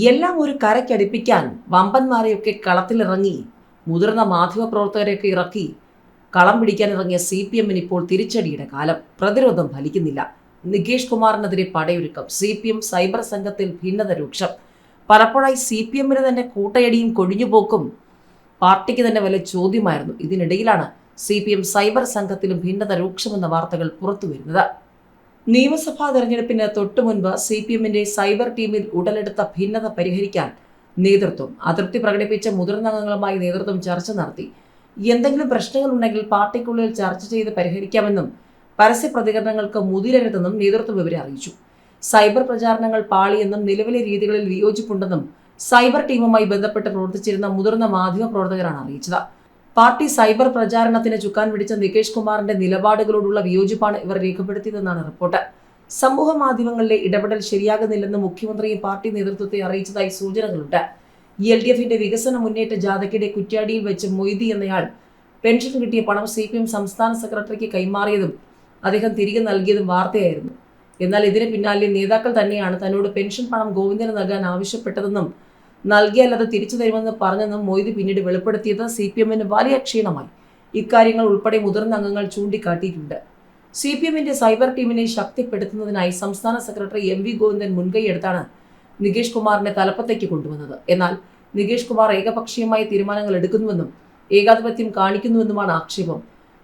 എല്ലാം ഒരു കരയ്ക്കടുപ്പിക്കാൻ വമ്പന്മാരെയൊക്കെ കളത്തിലിറങ്ങി മുതിർന്ന മാധ്യമപ്രവർത്തകരെയൊക്കെ ഇറക്കി കളം പിടിക്കാനിറങ്ങിയ CPM-ന് ഇപ്പോൾ തിരിച്ചടിയുടെ കാലം. പ്രതിരോധം ഫലിക്കുന്നില്ല. നികേഷ് കുമാറിനെതിരെ പടയൊരുക്കം. CPM സൈബർ സംഘത്തിൽ ഭിന്നത രൂക്ഷം. പലപ്പോഴായി CPM-ന് തന്നെ കൂട്ടയടിയും കൊഴിഞ്ഞുപോക്കും പാർട്ടിക്ക് തന്നെ വലിയ ചോദ്യമായിരുന്നു. ഇതിനിടയിലാണ് CPM സൈബർ സംഘത്തിലും ഭിന്നത രൂക്ഷമെന്ന വാർത്തകൾ പുറത്തുവരുന്നത്. നിയമസഭാ തെരഞ്ഞെടുപ്പിന് തൊട്ടുമുൻപ് CPM-ന്റെ സൈബർ ടീമിൽ ഉടലെടുത്ത ഭിന്നത പരിഹരിക്കാൻ നേതൃത്വം അതൃപ്തി പ്രകടിപ്പിച്ച മുതിർന്ന അംഗങ്ങളുമായി നേതൃത്വം ചർച്ച നടത്തി. എന്തെങ്കിലും പ്രശ്നങ്ങൾ ഉണ്ടെങ്കിൽ പാർട്ടിക്കുള്ളിൽ ചർച്ച ചെയ്ത് പരിഹരിക്കാമെന്നും പരസ്യ പ്രതികരണങ്ങൾക്ക് മുതിരരുതെന്നും നേതൃത്വം ഇവരെ അറിയിച്ചു. സൈബർ പ്രചാരണങ്ങൾ പാളിയെന്നും നിലവിലെ രീതികളിൽ വിയോജിപ്പുണ്ടെന്നും സൈബർ ടീമുമായി ബന്ധപ്പെട്ട് പ്രവർത്തിച്ചിരുന്ന മുതിർന്ന മാധ്യമ പ്രവർത്തകരാണ് അറിയിച്ചത്. പാർട്ടി സൈബർ പ്രചാരണത്തിന് ചുക്കാൻ പിടിച്ച നികേഷ് കുമാറിന്റെ നിലപാടുകളോടുള്ള വിയോജിപ്പാണ് ഇവർ രേഖപ്പെടുത്തിയതെന്നാണ് റിപ്പോർട്ട്. സമൂഹ മാധ്യമങ്ങളിലെ ഇടപെടൽ ശരിയാകുന്നില്ലെന്ന് മുഖ്യമന്ത്രിയും പാർട്ടി നേതൃത്വത്തെ അറിയിച്ചതായി സൂചനകളുണ്ട്. LDF-ന്റെ വികസന മുന്നേറ്റ ജാഥയ്ക്കിടെ കുറ്റ്യാടിയിൽ വെച്ച് മൊയ്തി എന്നയാൾ പെൻഷൻ കിട്ടിയ പണം CPM സംസ്ഥാന സെക്രട്ടറിക്ക് കൈമാറിയതും അദ്ദേഹം തിരികെ നൽകിയതും വാർത്തയായിരുന്നു. എന്നാൽ ഇതിന് പിന്നാലെ നേതാക്കൾ തന്നെയാണ് തന്നോട് പെൻഷൻ പണം ഗോവിന്ദന് നൽകാൻ ആവശ്യപ്പെട്ടതെന്നും നൽകിയാൽ അത് തിരിച്ചു തരുമെന്ന് പറഞ്ഞെന്നും മൊയ്തി പിന്നീട് വെളിപ്പെടുത്തിയത് CPM-ന് വലിയ ക്ഷീണമായി. ഇക്കാര്യങ്ങൾ ഉൾപ്പെടെ മുതിർന്ന അംഗങ്ങൾ ചൂണ്ടിക്കാട്ടിയിട്ടുണ്ട്. CPM-ന്റെ സൈബർ ടീമിനെ ശക്തിപ്പെടുത്തുന്നതിനായി സംസ്ഥാന സെക്രട്ടറി MV ഗോവിന്ദൻ മുൻകൈയെടുത്താണ് നികേഷ് കുമാറിനെ തലപ്പത്തേക്ക് കൊണ്ടുവന്നത്. എന്നാൽ നികേഷ് കുമാർ ഏകപക്ഷീയമായ തീരുമാനങ്ങൾ എടുക്കുന്നുവെന്നും ഏകാധിപത്യം കാണിക്കുന്നുവെന്നുമാണ് ആക്ഷേപം.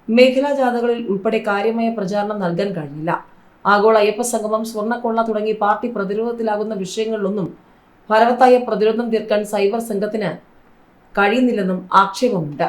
മേഖലാ ജാഥകളിൽ ഉൾപ്പെടെ കാര്യമായ പ്രചാരണം നൽകാൻ കഴിഞ്ഞില്ല. ആഗോള അയ്യപ്പ സംഗമം, സ്വർണ്ണക്കൊള്ള തുടങ്ങി പാർട്ടി പ്രതിരോധത്തിലാകുന്ന വിഷയങ്ങളിലൊന്നും ഫലവത്തായ പ്രതിരോധം തീർക്കാൻ സൈബർ സംഘത്തിന് കഴിയുന്നില്ലെന്നും ആക്ഷേപമുണ്ട്.